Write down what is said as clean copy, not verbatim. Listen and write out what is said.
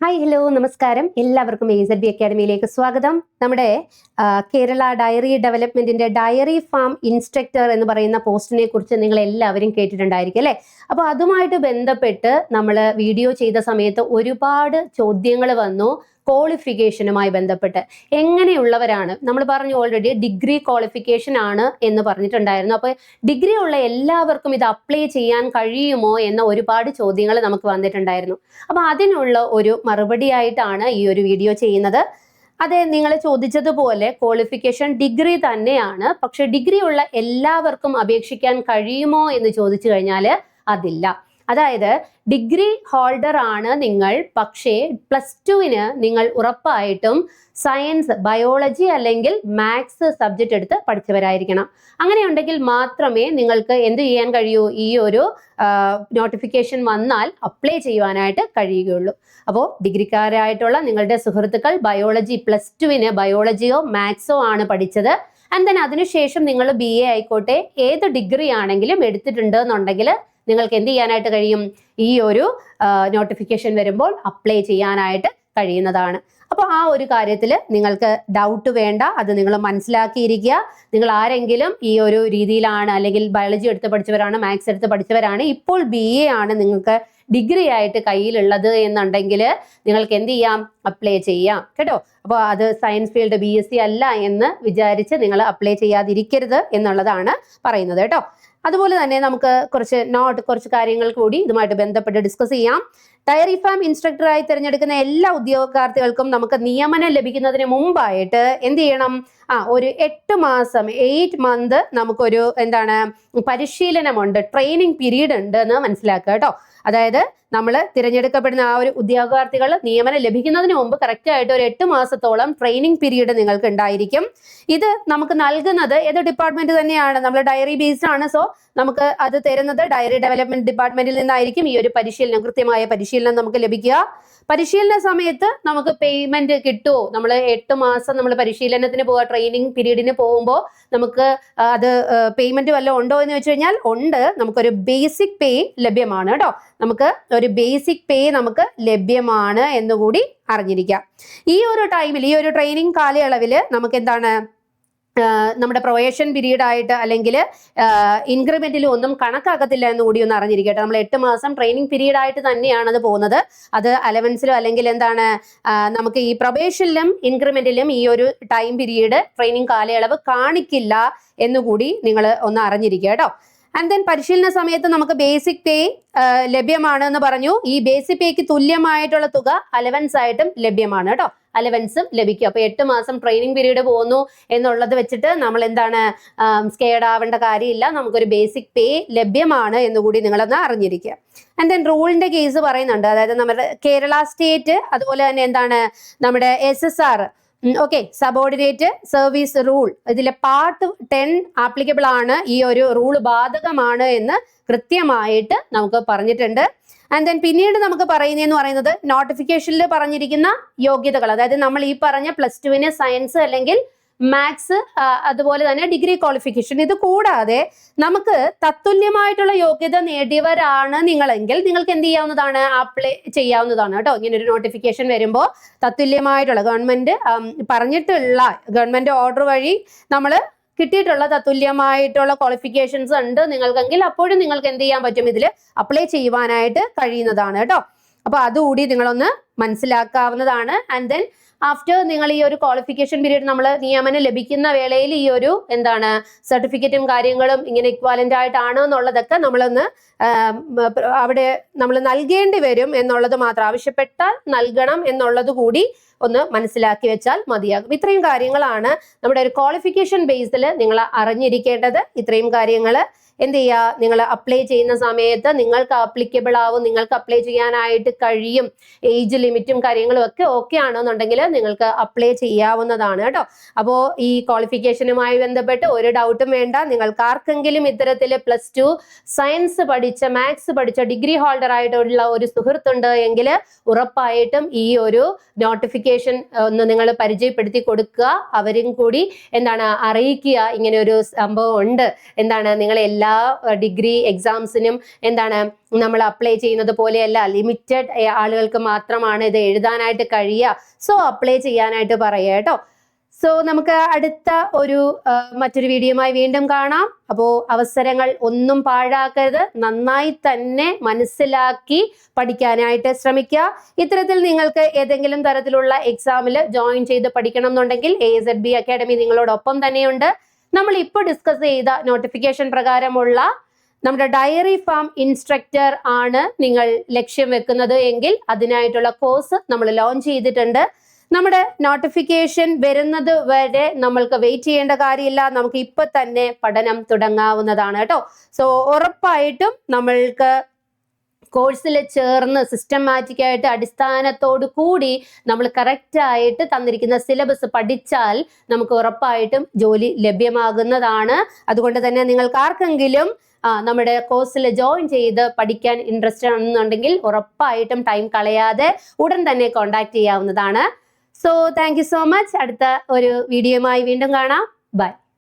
Hi hello നമസ്കാരം. എല്ലാവർക്കും AZB അക്കാഡമിയിലേക്ക് സ്വാഗതം. നമ്മുടെ കേരള ഡയറി ഡെവലപ്മെന്റിന്റെ ഡയറി ഫാം ഇൻസ്ട്രക്ടർ എന്ന് പറയുന്ന പോസ്റ്റിനെ കുറിച്ച് നിങ്ങൾ എല്ലാവരും കേട്ടിട്ടുണ്ടായിരിക്കും അല്ലേ? അപ്പോൾ അതുമായിട്ട് ബന്ധപ്പെട്ട് നമ്മൾ വീഡിയോ ചെയ്ത സമയത്ത് ഒരുപാട് ചോദ്യങ്ങൾ വന്നു. ക്വാളിഫിക്കേഷനുമായി ബന്ധപ്പെട്ട് എങ്ങനെയുള്ളവരാണ്, നമ്മൾ പറഞ്ഞു ഓൾറെഡി ഡിഗ്രി ക്വാളിഫിക്കേഷൻ ആണ് എന്ന് പറഞ്ഞിട്ടുണ്ടായിരുന്നു. അപ്പോൾ ഡിഗ്രി ഉള്ള എല്ലാവർക്കും ഇത് അപ്ലൈ ചെയ്യാൻ കഴിയുമോ എന്ന ഒരുപാട് ചോദ്യങ്ങൾ നമുക്ക് വന്നിട്ടുണ്ടായിരുന്നു. അപ്പോൾ അതിനുള്ള ഒരു മറുപടി ആയിട്ടാണ് ഈ ഒരു വീഡിയോ ചെയ്യുന്നത്. അതെ, നിങ്ങൾ ചോദിച്ചതുപോലെ ക്വാളിഫിക്കേഷൻ ഡിഗ്രി തന്നെയാണ്. പക്ഷെ ഡിഗ്രി ഉള്ള എല്ലാവർക്കും അപേക്ഷിക്കാൻ കഴിയുമോ എന്ന് ചോദിച്ചു കഴിഞ്ഞാൽ അതില്ല. അതായത് ഡിഗ്രി ഹോൾഡർ ആണ് നിങ്ങൾ, പക്ഷേ +2-ന് നിങ്ങൾ ഉറപ്പായിട്ടും സയൻസ്, ബയോളജി അല്ലെങ്കിൽ മാത്സ് സബ്ജക്റ്റ് എടുത്ത് പഠിച്ചവരായിരിക്കണം. അങ്ങനെയുണ്ടെങ്കിൽ മാത്രമേ നിങ്ങൾക്ക് എന്ത് ചെയ്യാൻ കഴിയൂ, ഈ ഒരു നോട്ടിഫിക്കേഷൻ വന്നാൽ അപ്ലൈ ചെയ്യുവാനായിട്ട് കഴിയുകയുള്ളൂ. അപ്പോൾ ഡിഗ്രിക്കാരായിട്ടുള്ള നിങ്ങളുടെ സുഹൃത്തുക്കൾ ബയോളജി +2-ന് ബയോളജിയോ മാത്സോ ആണ് പഠിച്ചത്, ആൻഡ് ദെൻ അതിനുശേഷം നിങ്ങൾ BA ആയിക്കോട്ടെ ഏത് ഡിഗ്രി ആണെങ്കിലും എടുത്തിട്ടുണ്ട് എന്നുണ്ടെങ്കിൽ നിങ്ങൾക്ക് എന്ത് ചെയ്യാനായിട്ട് കഴിയും, ഈ ഒരു നോട്ടിഫിക്കേഷൻ വരുമ്പോൾ അപ്ലൈ ചെയ്യാനായിട്ട് കഴിയുന്നതാണ്. അപ്പോൾ ആ ഒരു കാര്യത്തിൽ നിങ്ങൾക്ക് ഡൗട്ട് വേണ്ട, അത് നിങ്ങൾ മനസ്സിലാക്കിയിരിക്കുക. നിങ്ങൾ ആരെങ്കിലും ഈ ഒരു രീതിയിലാണ്, അല്ലെങ്കിൽ ബയോളജി എടുത്ത് പഠിച്ചവരാണ്, മാത്സ് എടുത്ത് പഠിച്ചവരാണ്, ഇപ്പോൾ BA ആണ് നിങ്ങൾക്ക് ഡിഗ്രി ആയിട്ട് കയ്യിലുള്ളത് എന്നുണ്ടെങ്കിൽ നിങ്ങൾക്ക് എന്ത് ചെയ്യാം, അപ്ലൈ ചെയ്യാം കേട്ടോ. അപ്പോൾ അത് സയൻസ് ഫീൽഡ് BSc അല്ല എന്ന് വിചാരിച്ച് നിങ്ങൾ അപ്ലൈ ചെയ്യാതിരിക്കരുത് എന്നുള്ളതാണ് പറയുന്നത് കേട്ടോ. അതുപോലെ തന്നെ നമുക്ക് കുറച്ച് കാര്യങ്ങൾ കൂടി ഇതുമായിട്ട് ബന്ധപ്പെട്ട് ഡിസ്കസ് ചെയ്യാം. ഡയറി ഫാം ഇൻസ്ട്രക്ടറായി തിരഞ്ഞെടുക്കുന്ന എല്ലാ ഉദ്യോഗാർത്ഥികൾക്കും നമുക്ക് നിയമനം ലഭിക്കുന്നതിന് മുമ്പായിട്ട് എന്ത് ചെയ്യണം, ഒരു 8 മന്ത് നമുക്കൊരു പരിശീലനമുണ്ട്, ട്രെയിനിങ് പീരീഡ് ഉണ്ട് എന്ന് മനസ്സിലാക്കുക കേട്ടോ. അതായത് നമ്മൾ തിരഞ്ഞെടുക്കപ്പെടുന്ന ആ ഒരു ഉദ്യോഗാർത്ഥികൾ നിയമനം ലഭിക്കുന്നതിന് മുമ്പ് കറക്റ്റ് ആയിട്ട് ഒരു 8 മാസത്തോളം ട്രെയിനിങ് പീരീഡ് നിങ്ങൾക്ക് ഉണ്ടായിരിക്കും. ഇത് നമുക്ക് നൽകുന്നത് ഏത് ഡിപ്പാർട്ട്മെന്റ് തന്നെയാണ്, നമ്മൾ ഡയറി ബേസ്ഡ് ആണ്. സോ നമുക്ക് അത് തരുന്നത് ഡയറി ഡെവലപ്മെന്റ് ഡിപ്പാർട്ട്മെന്റിൽ നിന്നായിരിക്കും ഈ ഒരു പരിശീലനം, കൃത്യമായ പരിശീലനം നമുക്ക് ലഭിക്കുക. പരിശീലന സമയത്ത് നമുക്ക് പേയ്മെന്റ് കിട്ടുമോ, നമ്മൾ 8 മാസം നമ്മൾ പരിശീലനത്തിന് പോവുക, ട്രെയിനിങ് പീരീഡിന് പോകുമ്പോൾ നമുക്ക് അത് പേയ്മെന്റ് വല്ലതും ഉണ്ടോ എന്ന് വെച്ച് കഴിഞ്ഞാൽ ഉണ്ട്. നമുക്കൊരു ബേസിക് പേ ലഭ്യമാണ് കേട്ടോ. നമുക്ക് ഒരു ബേസിക് പേ നമുക്ക് ലഭ്യമാണ് എന്നുകൂടി അറിഞ്ഞിരിക്കാം. ഈ ഒരു ടൈമിൽ, ഈ ഒരു ട്രെയിനിങ് കാലയളവിൽ നമുക്ക് നമ്മുടെ പ്രൊവേഷൻ പീരീഡ് ആയിട്ട് അല്ലെങ്കിൽ ഇൻക്രിമെന്റിലും ഒന്നും കണക്കാക്കത്തില്ല എന്ന് കൂടി ഒന്ന് അറിഞ്ഞിരിക്കട്ടെ. നമ്മൾ 8 മാസം ട്രെയിനിങ് പീരീഡ് ആയിട്ട് തന്നെയാണ് അത് പോകുന്നത്. അത് അലവൻസിലും അല്ലെങ്കിൽ നമുക്ക് ഈ പ്രൊബേഷനിലും ഇൻക്രിമെന്റിലും ഈ ഒരു ടൈം പീരീഡ് ട്രെയിനിങ് കാലയളവ് കാണിക്കില്ല എന്നുകൂടി നിങ്ങൾ ഒന്ന് അറിഞ്ഞിരിക്കുക കേട്ടോ. ആൻഡ് ദെൻ പരിശീലന സമയത്ത് നമുക്ക് ബേസിക് പേ ലഭ്യമാണ് എന്ന് പറഞ്ഞു. ഈ ബേസിക് പേക്ക് തുല്യമായിട്ടുള്ള തുക അലവൻസ് ആയിട്ടും ലഭ്യമാണ് കേട്ടോ. അലവൻസും ലഭിക്കും. അപ്പൊ 8 മാസം ട്രെയിനിങ് പീരീഡ് പോകുന്നു എന്നുള്ളത് വെച്ചിട്ട് നമ്മൾ സ്കെയർഡ് ആവേണ്ട കാര്യമില്ല. നമുക്കൊരു ബേസിക് പേ ലഭ്യമാണ് എന്നുകൂടി നിങ്ങളൊന്ന് അറിഞ്ഞിരിക്കുക. ആൻഡ് ദെൻ റൂളിന്റെ കേസ് പറയുന്നുണ്ട്. അതായത് നമ്മുടെ കേരള സ്റ്റേറ്റ്, അതുപോലെ തന്നെ നമ്മുടെ SSR, okay, subordinate service rule, ഇതിലെ പാർട്ട് 10 ആപ്ലിക്കബിൾ ആണ്. ഈ ഒരു റൂള് ബാധകമാണ് എന്ന് കൃത്യമായിട്ട് നമുക്ക് പറഞ്ഞിട്ടുണ്ട്. ആൻഡ് ദെൻ പിന്നീട് നമുക്ക് പറയുന്നത് നോട്ടിഫിക്കേഷനിൽ പറഞ്ഞിരിക്കുന്ന യോഗ്യതകൾ, അതായത് നമ്മൾ ഈ പറഞ്ഞ +2-ന് സയൻസ് അല്ലെങ്കിൽ മാത്സ്, അതുപോലെ തന്നെ ഡിഗ്രി ക്വാളിഫിക്കേഷൻ, ഇത് കൂടാതെ നമുക്ക് തത്തുല്യമായിട്ടുള്ള യോഗ്യത നേടിയവരാണ് നിങ്ങളെങ്കിൽ നിങ്ങൾക്ക് എന്ത് ചെയ്യാവുന്നതാണ്, അപ്ലൈ ചെയ്യാവുന്നതാണ് കേട്ടോ. ഇങ്ങനെ ഒരു നോട്ടിഫിക്കേഷൻ വരുമ്പോൾ തത്തുല്യമായിട്ടുള്ള ഗവൺമെന്റ് ഓർഡർ വഴി നമ്മൾ കിട്ടിയിട്ടുള്ള തത്തുല്യമായിട്ടുള്ള ക്വാളിഫിക്കേഷൻസ് ഉണ്ട് നിങ്ങൾക്കെങ്കിൽ അപ്പോഴും നിങ്ങൾക്ക് എന്ത് ചെയ്യാൻ പറ്റും, ഇതിൽ അപ്ലൈ ചെയ്യുവാനായിട്ട് കഴിയുന്നതാണ് കേട്ടോ. അപ്പൊ അതുകൂടി നിങ്ങളൊന്ന് മനസ്സിലാക്കാവുന്നതാണ്. ആൻഡ് ദെൻ ആഫ്റ്റർ നിങ്ങൾ ഈ ഒരു ക്വാളിഫിക്കേഷൻ പീരീഡ് നമ്മൾ നിയമനം ലഭിക്കുന്ന വേളയിൽ ഈ ഒരു സർട്ടിഫിക്കറ്റും കാര്യങ്ങളും ഇങ്ങനെ ഇക്വാലന്റ് ആയിട്ടാണോ എന്നുള്ളതൊക്കെ നമ്മളൊന്ന് അവിടെ നമ്മൾ നൽകേണ്ടി വരും എന്നുള്ളത് മാത്രം, ആവശ്യപ്പെട്ടാൽ നൽകണം എന്നുള്ളത് കൂടി ഒന്ന് മനസ്സിലാക്കി വെച്ചാൽ മതിയാകും. ഇത്രയും കാര്യങ്ങളാണ് നമ്മുടെ ഒരു ക്വാളിഫിക്കേഷൻ ബേസിൽ നിങ്ങൾ അറിഞ്ഞിരിക്കേണ്ടത്. ഇത്രയും കാര്യങ്ങൾ എന്ത് ചെയ്യുക, നിങ്ങൾ അപ്ലൈ ചെയ്യുന്ന സമയത്ത് നിങ്ങൾക്ക് ആപ്ലിക്കബിൾ ആവും, നിങ്ങൾക്ക് അപ്ലൈ ചെയ്യാനായിട്ട് കഴിയും. ഏജ് ലിമിറ്റും കാര്യങ്ങളും ഒക്കെ ഓക്കെ ആണെന്നുണ്ടെങ്കിൽ നിങ്ങൾക്ക് അപ്ലൈ ചെയ്യാവുന്നതാണ് കേട്ടോ. അപ്പോൾ ഈ ക്വാളിഫിക്കേഷനുമായി ബന്ധപ്പെട്ട് ഒരു ഡൗട്ടും വേണ്ട. നിങ്ങൾക്ക് ആർക്കെങ്കിലും ഇത്തരത്തിൽ +2 സയൻസ് പഠിച്ച, മാത്സ് പഠിച്ച ഡിഗ്രി ഹോൾഡർ ആയിട്ടുള്ള ഒരു സുഹൃത്തുണ്ട് എങ്കിൽ ഉറപ്പായിട്ടും ഈ ഒരു നോട്ടിഫിക്കേഷൻ ഒന്ന് നിങ്ങൾ പരിചയപ്പെടുത്തി കൊടുക്കുക. അവരും കൂടി അറിയിക്കുക, ഇങ്ങനെ ഒരു സംഭവം ഉണ്ട്, നിങ്ങളെ എല്ലാ എല്ലാ ഡിഗ്രി എക്സാംസിനും എന്താണ് നമ്മൾ അപ്ലൈ ചെയ്യുന്നത് പോലെയല്ല, ലിമിറ്റഡ് ആളുകൾക്ക് മാത്രമാണ് ഇത് എഴുതാനായിട്ട് കഴിയുക. സോ അപ്ലൈ ചെയ്യാനായിട്ട് പറയുക കേട്ടോ. സോ നമുക്ക് അടുത്ത മറ്റൊരു വീഡിയോയുമായി വീണ്ടും കാണാം. അപ്പോൾ അവസരങ്ങൾ ഒന്നും പാഴാക്കരുത്, നന്നായി തന്നെ മനസ്സിലാക്കി പഠിക്കാനായിട്ട് ശ്രമിക്കുക. ഇത്തരത്തിൽ നിങ്ങൾക്ക് ഏതെങ്കിലും തരത്തിലുള്ള എക്സാമിൽ ജോയിൻ ചെയ്ത് പഠിക്കണം എന്നുണ്ടെങ്കിൽ AZB അക്കാഡമി നിങ്ങളോടൊപ്പം തന്നെയുണ്ട്. നമ്മൾ ഇപ്പോൾ ഡിസ്കസ് ചെയ്ത നോട്ടിഫിക്കേഷൻ പ്രകാരമുള്ള നമ്മുടെ ഡയറി ഫാം ഇൻസ്ട്രക്ടർ ആണ് നിങ്ങൾ ലക്ഷ്യം വെക്കുന്നത് എങ്കിൽ അതിനായിട്ടുള്ള കോഴ്സ് നമ്മൾ ലോഞ്ച് ചെയ്തിട്ടുണ്ട്. നമ്മുടെ നോട്ടിഫിക്കേഷൻ വരുന്നത് വരെ നമ്മൾക്ക് വെയിറ്റ് ചെയ്യേണ്ട കാര്യമില്ല, നമുക്ക് ഇപ്പൊ തന്നെ പഠനം തുടങ്ങാവുന്നതാണ് കേട്ടോ. സോ ഉറപ്പായിട്ടും നമ്മൾക്ക് കോഴ്സിൽ ചേർന്ന് സിസ്റ്റമാറ്റിക് ആയിട്ട് അടിസ്ഥാനത്തോടു കൂടി നമ്മൾ കറക്റ്റ് ആയിട്ട് തന്നിരിക്കുന്ന സിലബസ് പഠിച്ചാൽ നമുക്ക് ഉറപ്പായിട്ടും ജോലി ലഭ്യമാകുന്നതാണ്. അതുകൊണ്ട് തന്നെ നിങ്ങൾക്ക് ആർക്കെങ്കിലും നമ്മുടെ കോഴ്സിൽ ജോയിൻ ചെയ്ത് പഠിക്കാൻ ഇൻട്രസ്റ്റ് ആണെന്നുണ്ടെങ്കിൽ ഉറപ്പായിട്ടും ടൈം കളയാതെ ഉടൻ തന്നെ കോൺടാക്ട് ചെയ്യാവുന്നതാണ്. So thank you so much. അടുത്ത ഒരു വീഡിയോയുമായി വീണ്ടും കാണാം. ബൈ.